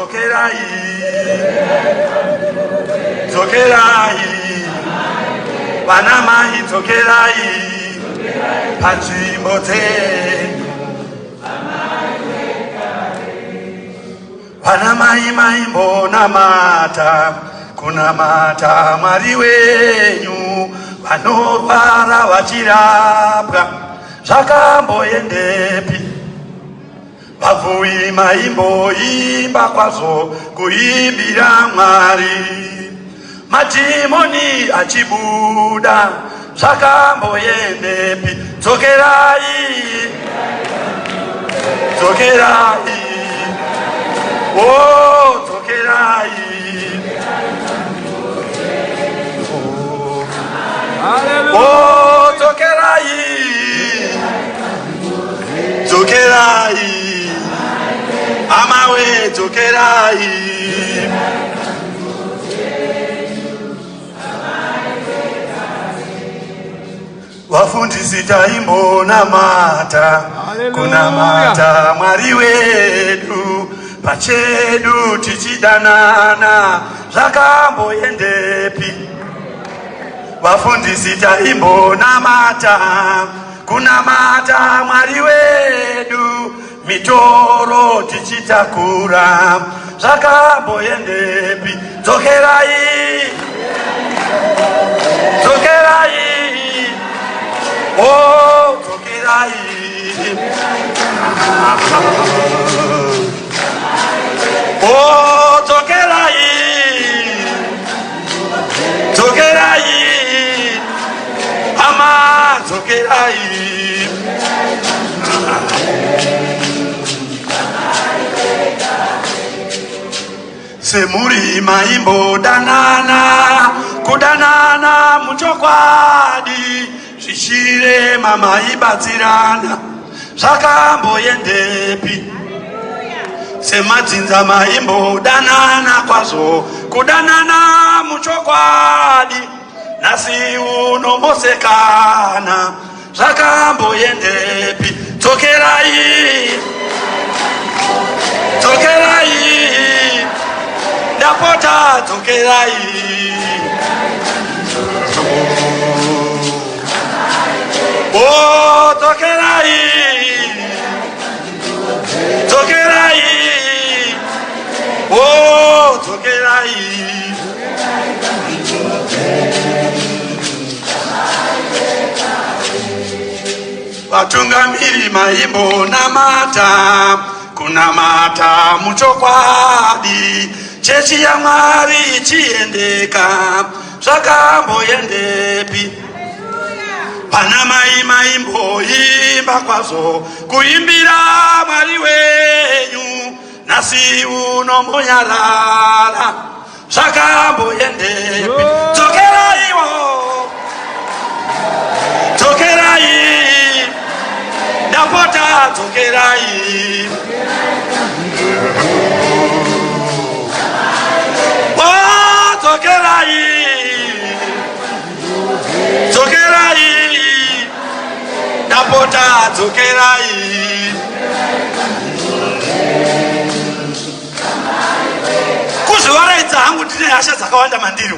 dzokerai, dzokerai, vana mai dzokerai, panzvimbo dzenyu. Vana mai maimbonamata, kunamata Mwari wenyu, vanorwara vachirapwa, zvakamboendepi? Vavui maimboimba kwazvo kuimbira Mwari, madhimoni achibuda, zvakamboendepi? Dzokerai, dzokerai, oh, dzokerai, oh, dzokerai, dzokerai, amawe dzokerai. Vafundisi taimbonamata, kunamata Mwari wedu, pachedu tichidanana, zvakamboendepi? Vafundisi taimbonamata, kunamata Mwari wedu, mitoro tichitakura, zvakamboendepi? Dzokerai, dzokerai, oh, dzokerai, oh, dzokerai, dzokerai, ama dzokerai. Semuri maimbodanana, kudanana muchokwadi, zvishire mamaibatsirana, zvakamboendepi? Semadzinza maimbodanana kwazvo, kudanana muchokwadi, nasi unomosekana, zvakamboendepi? Dzokerai, dzokerai, ndapota dzokerai, oh, dzokerai, dzokerai, oh, dzokerai. Vatungamiri maimbonamata, kunamata muchokwadi, chechi yaMwari ichiendeka, zvakamboendepi? Vana mai maimboimba kwazvo kuimbira Mwari wenyu, nasi unombonyarara, zvakamboendepi? Dzokeraiwo, dzokerai, ndapota dzokerai, oh, dzokerai, dzokerai, ndapota dzokerai. Kuzvivaraidza hangu ndine hasha dzakawanda mandiri.